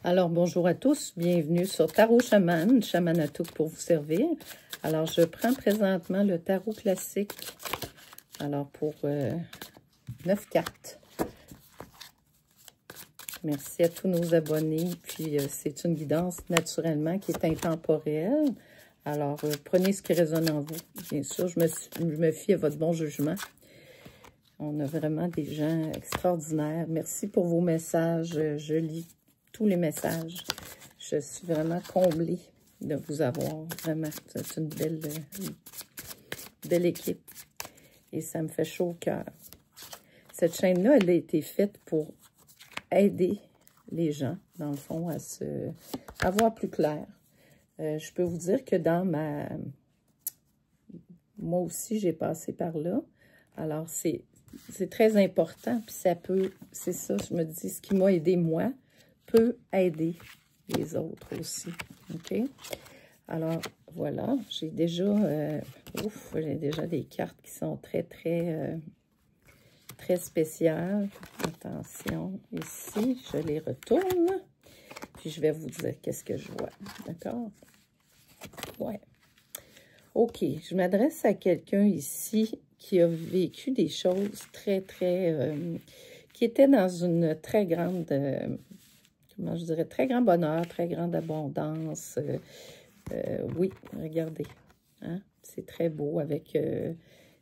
Alors, bonjour à tous, bienvenue sur Tarot Chaman, Chamanatouk pour vous servir. Alors, je prends présentement le tarot classique, alors pour 9 cartes. Merci à tous nos abonnés, puis c'est une guidance naturellement qui est intemporelle. Alors, prenez ce qui résonne en vous. Bien sûr, je me fie à votre bon jugement. On a vraiment des gens extraordinaires. Merci pour vos messages, je lis tous les messages. Je suis vraiment comblée de vous avoir. Vraiment, c'est une belle équipe. Et ça me fait chaud au cœur. Cette chaîne-là, elle a été faite pour aider les gens, dans le fond, à voir plus clair. Je peux vous dire que moi aussi, j'ai passé par là. Alors, c'est très important. Puis ça peut, c'est ça, je me dis, ce qui m'a aidé moi, peut aider les autres aussi. OK? Alors, voilà, j'ai déjà des cartes qui sont très spéciales. Attention, ici, je les retourne. Puis, je vais vous dire qu'est-ce que je vois. D'accord? Ouais. OK, je m'adresse à quelqu'un ici qui a vécu des choses qui était dans une très grande... comment je dirais, très grand bonheur, très grande abondance. Oui, regardez. Hein? C'est très beau avec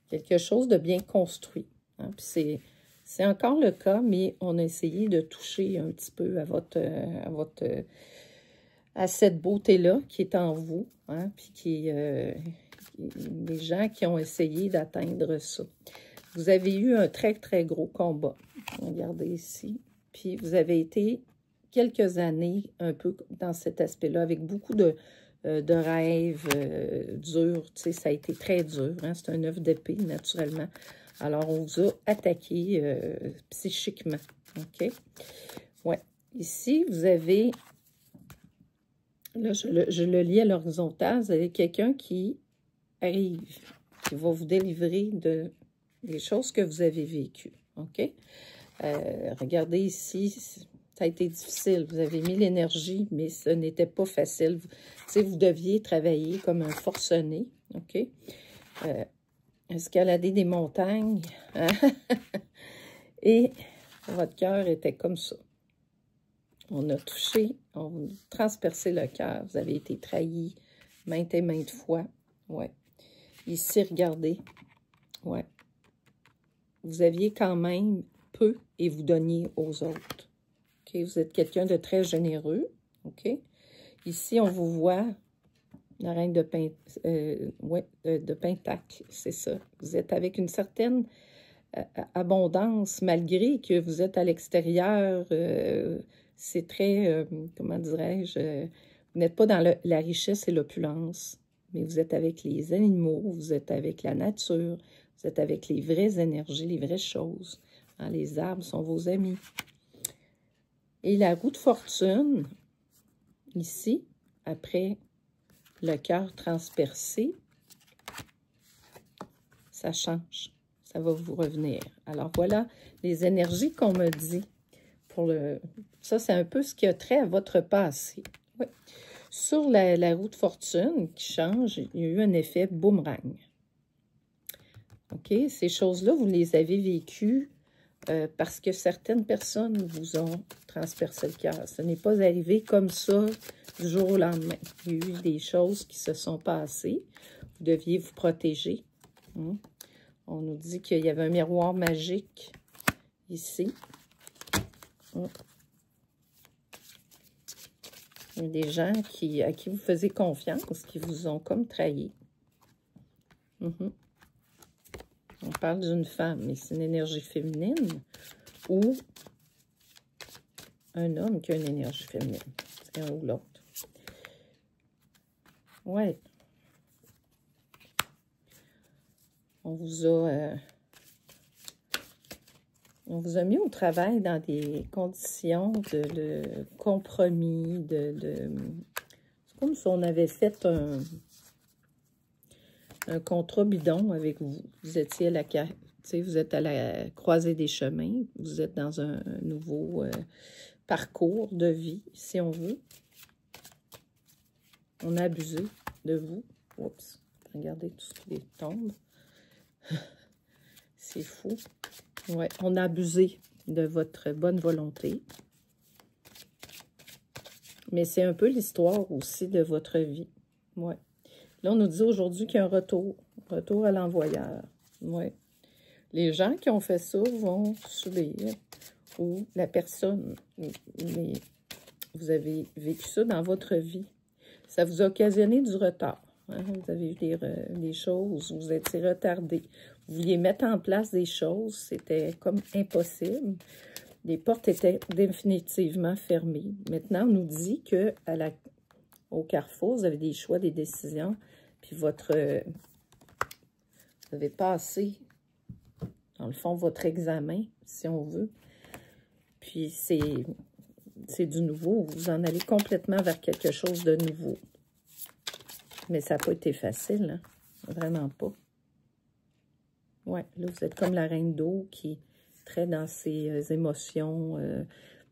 quelque chose de bien construit. Hein? Puis c'est encore le cas, mais on a essayé de toucher un petit peu à cette beauté-là qui est en vous. Hein? Puis les gens qui ont essayé d'atteindre ça. Vous avez eu un très gros combat. Regardez ici. Puis vous avez été quelques années un peu dans cet aspect-là, avec beaucoup de rêves durs. Tu sais, ça a été très dur. Hein? C'est un 9 d'épée, naturellement. Alors, on vous a attaqué psychiquement. OK? Ouais. Ici, vous avez... Là, je le lis à l'horizontale. Vous avez quelqu'un qui arrive, qui va vous délivrer des choses que vous avez vécues. OK? Regardez ici... Ça a été difficile. Vous avez mis l'énergie, mais ce n'était pas facile. Vous deviez travailler comme un forcené. OK? Escalader des montagnes. Hein? Et votre cœur était comme ça. On a touché, on a transpercé le cœur. Vous avez été trahi maintes et maintes fois. Ouais. Ici, regardez. Ouais. Vous aviez quand même peu et vous donniez aux autres. Okay, vous êtes quelqu'un de très généreux. OK? Ici, on vous voit la reine de Pentacle. C'est ça. Vous êtes avec une certaine abondance, malgré que vous êtes à l'extérieur. C'est très, comment dirais-je, vous n'êtes pas dans la richesse et l'opulence, mais vous êtes avec les animaux, vous êtes avec la nature, vous êtes avec les vraies énergies, les vraies choses. Hein, les arbres sont vos amis. Et la roue de fortune, ici, après le cœur transpercé, ça change. Ça va vous revenir. Alors, voilà les énergies qu'on me dit. Ça, c'est un peu ce qui a trait à votre passé. Oui. Sur la roue de fortune qui change, il y a eu un effet boomerang. OK? Ces choses-là, vous les avez vécues parce que certaines personnes vous ont transpercé le cœur. Ce n'est pas arrivé comme ça du jour au lendemain. Il y a eu des choses qui se sont passées. Vous deviez vous protéger. Hein? On nous dit qu'il y avait un miroir magique ici. Hein? Il y a des gens à qui vous faisiez confiance, qui vous ont comme trahi. On parle d'une femme, mais c'est une énergie féminine ou un homme qui a une énergie féminine. C'est un ou l'autre. Ouais. On vous a mis au travail dans des conditions de compromis, c'est comme si on avait fait un contrat bidon avec vous. Vous étiez vous êtes à la croisée des chemins. Vous êtes dans un nouveau parcours de vie, si on veut. On a abusé de vous. Oups, regardez tout ce qui tombe. C'est fou. Ouais, on a abusé de votre bonne volonté. Mais c'est un peu l'histoire aussi de votre vie. Ouais. Là, on nous dit aujourd'hui qu'il y a un retour. Retour à l'envoyeur. Ouais. Les gens qui ont fait ça vont subir. Ou la personne. Mais vous avez vécu ça dans votre vie. Ça vous a occasionné du retard. Hein? Vous avez eu des choses, vous étiez retardé. Vous vouliez mettre en place des choses, c'était comme impossible. Les portes étaient définitivement fermées. Maintenant, on nous dit que au carrefour, vous avez des choix, des décisions, puis vous avez passé, dans le fond, votre examen, si on veut. Puis c'est du nouveau. Vous en allez complètement vers quelque chose de nouveau. Mais ça n'a pas été facile, hein? Vraiment pas. Ouais, là, vous êtes comme la reine d'eau qui est très dans ses émotions,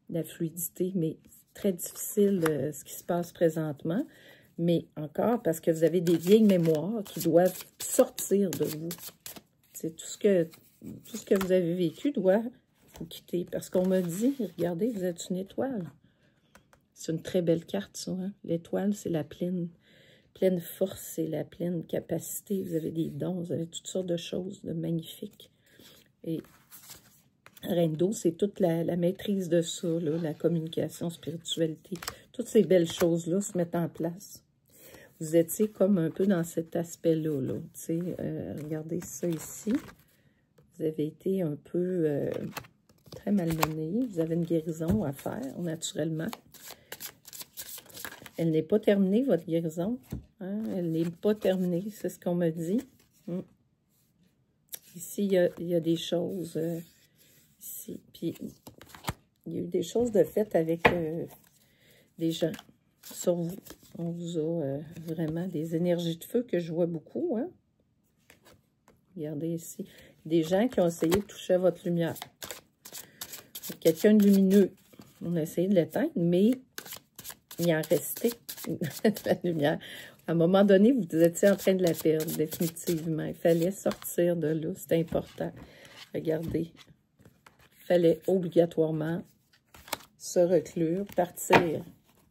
la fluidité, mais très difficile ce qui se passe présentement. Mais encore, parce que vous avez des vieilles mémoires qui doivent sortir de vous. C'est tout ce que vous avez vécu doit vous quitter. Parce qu'on m'a dit, regardez, vous êtes une étoile. C'est une très belle carte, ça. Hein? L'étoile, c'est la pleine force, c'est la pleine capacité. Vous avez des dons, vous avez toutes sortes de choses de magnifiques. Et Reine d'eau, c'est toute la maîtrise de ça, là, la communication, spiritualité. Toutes ces belles choses-là se mettent en place. Vous étiez comme un peu dans cet aspect-là. Là, regardez ça ici. Vous avez été un peu très malmené. Vous avez une guérison à faire, naturellement. Elle n'est pas terminée, votre guérison. Hein? Elle n'est pas terminée, c'est ce qu'on me dit. Ici, il y a des choses... ici, puis il y a eu des choses de faites avec des gens sur vous. On vous a vraiment des énergies de feu que je vois beaucoup. Hein? Regardez ici. Des gens qui ont essayé de toucher à votre lumière. Quelqu'un de lumineux. On a essayé de l'éteindre, mais il en restait de la lumière. À un moment donné, vous étiez en train de la perdre, définitivement. Il fallait sortir de là. C'était important. Regardez. Il fallait obligatoirement se reclure,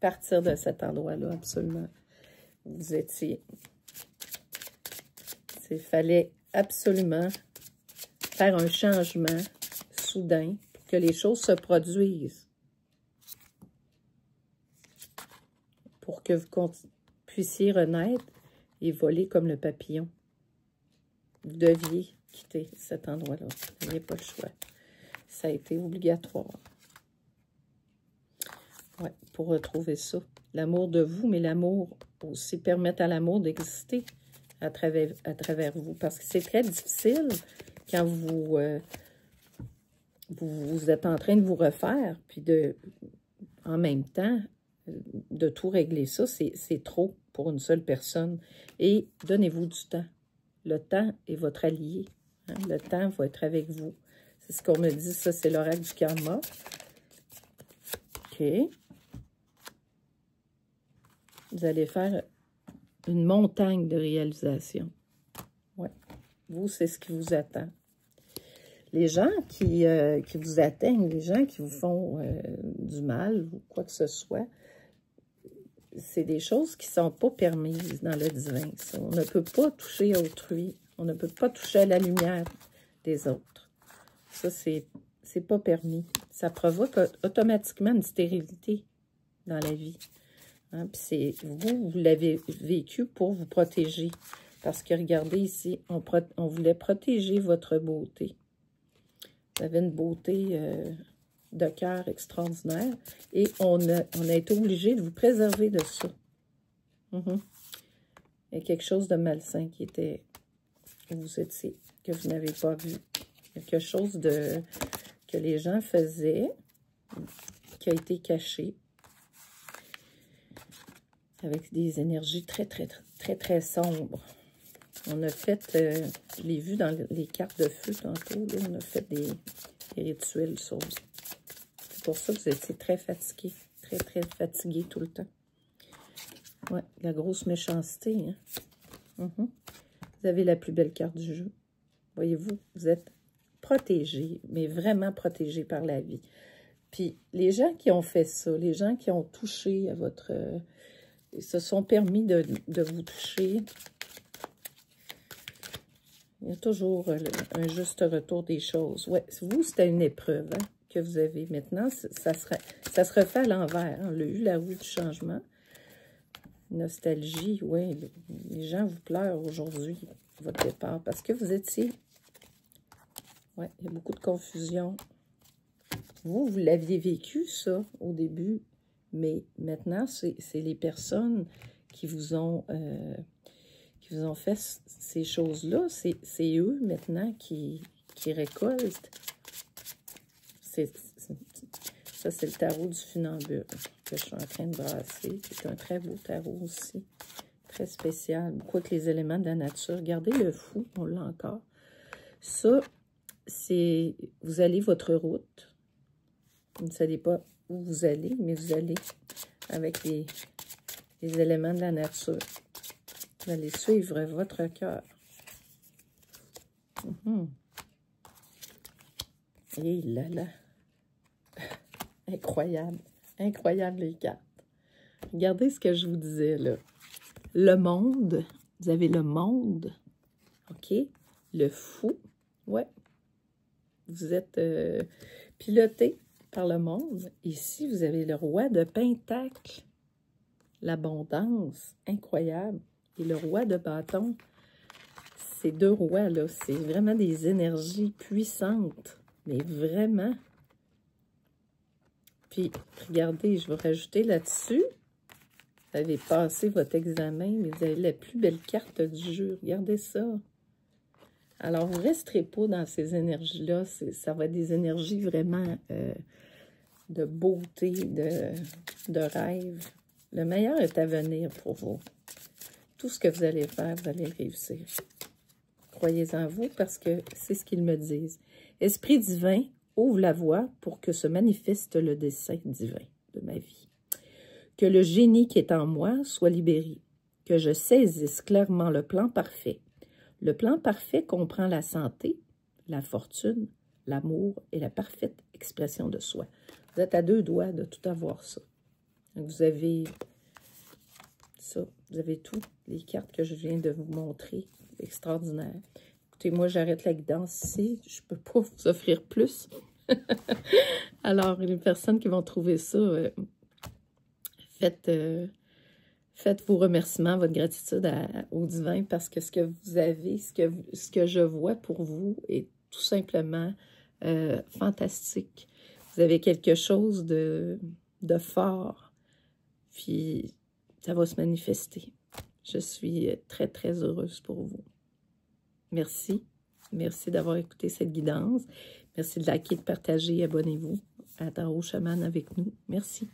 partir de cet endroit-là, absolument. Vous étiez... Il fallait absolument faire un changement soudain pour que les choses se produisent. Pour que vous puissiez renaître et voler comme le papillon. Vous deviez quitter cet endroit-là. Vous n'aviez pas le choix. Ça a été obligatoire. Ouais, pour retrouver ça. L'amour de vous, mais l'amour aussi, permettre à l'amour d'exister à travers vous. Parce que c'est très difficile quand vous êtes en train de vous refaire, puis en même temps, de tout régler ça, c'est trop pour une seule personne. Et donnez-vous du temps. Le temps est votre allié. Hein? Le temps va être avec vous. C'est ce qu'on me dit, ça, c'est l'oracle du karma. OK. Vous allez faire une montagne de réalisation. Ouais. Vous, c'est ce qui vous attend. Les gens qui vous atteignent, les gens qui vous font du mal ou quoi que ce soit, c'est des choses qui ne sont pas permises dans le divin. Ça. On ne peut pas toucher à autrui. On ne peut pas toucher à la lumière des autres. Ça, c'est pas permis. Ça provoque automatiquement une stérilité dans la vie. Hein? Puis vous l'avez vécu pour vous protéger. Parce que, regardez ici, on voulait protéger votre beauté. Vous avez une beauté de cœur extraordinaire. Et on a été obligé de vous préserver de ça. Il y a quelque chose de malsain qui était... Vous étiez, que vous n'avez pas vu. Quelque chose que les gens faisaient, qui a été caché. Avec des énergies très, très, très, très sombres. On a fait, je l'ai vu dans les cartes de feu tantôt, là, on a fait des rituels sur C'est pour ça que vous étiez très fatigué. Très, très fatigué tout le temps. Ouais, la grosse méchanceté. Hein? Vous avez la plus belle carte du jeu. Voyez-vous, vous êtes protégé, mais vraiment protégé par la vie. Puis, les gens qui ont fait ça, les gens qui ont touché à votre... se sont permis de vous toucher. Il y a toujours un juste retour des choses. Ouais, vous, c'était une épreuve hein, que vous avez. Maintenant, ça se refait à l'envers. Hein. On a eu la roue du changement. Nostalgie, oui. Les gens vous pleurent aujourd'hui, votre départ, parce que vous étiez... Oui, il y a beaucoup de confusion. Vous l'aviez vécu, ça, au début. Mais maintenant, c'est les personnes qui vous ont fait ces choses-là. C'est eux, maintenant, qui récoltent. Ça, c'est le tarot du funambule que je suis en train de brasser. C'est un très beau tarot aussi. Très spécial. Beaucoup avec les éléments de la nature. Regardez le fou, on l'a encore. Ça, c'est... Vous allez votre route. Vous ne savez pas où vous allez, mais vous allez avec les éléments de la nature. Vous allez suivre votre cœur. Et là, là. Incroyable. Incroyable, les cartes. Regardez ce que je vous disais, là. Le monde. Vous avez le monde. OK? Le fou. Ouais. Vous êtes piloté par le monde. Ici, vous avez le roi de Pentacle. L'abondance. Incroyable. Et le roi de bâton. Ces deux rois-là, c'est vraiment des énergies puissantes. Mais vraiment. Puis, regardez, je vais rajouter là-dessus. Vous avez passé votre examen, mais vous avez la plus belle carte du jeu. Regardez ça. Alors, vous ne resterez pas dans ces énergies-là. Ça va être des énergies vraiment de beauté, de rêve. Le meilleur est à venir pour vous. Tout ce que vous allez faire, vous allez réussir. Croyez en vous parce que c'est ce qu'ils me disent. Esprit divin, ouvre la voie pour que se manifeste le dessein divin de ma vie. Que le génie qui est en moi soit libéré. Que je saisisse clairement le plan parfait. Le plan parfait comprend la santé, la fortune, l'amour et la parfaite expression de soi. Vous êtes à deux doigts de tout avoir ça. Donc vous avez ça, vous avez tout. Les cartes que je viens de vous montrer, extraordinaire. Écoutez, moi j'arrête la guidance ici, je ne peux pas vous offrir plus. Alors, les personnes qui vont trouver ça, faites vos remerciements, votre gratitude au divin, parce que ce que vous avez, ce que je vois pour vous est tout simplement fantastique. Vous avez quelque chose de fort, puis ça va se manifester. Je suis très, très heureuse pour vous. Merci. Merci d'avoir écouté cette guidance. Merci de liker, de partager. Abonnez-vous à Tarot Chaman avec nous. Merci.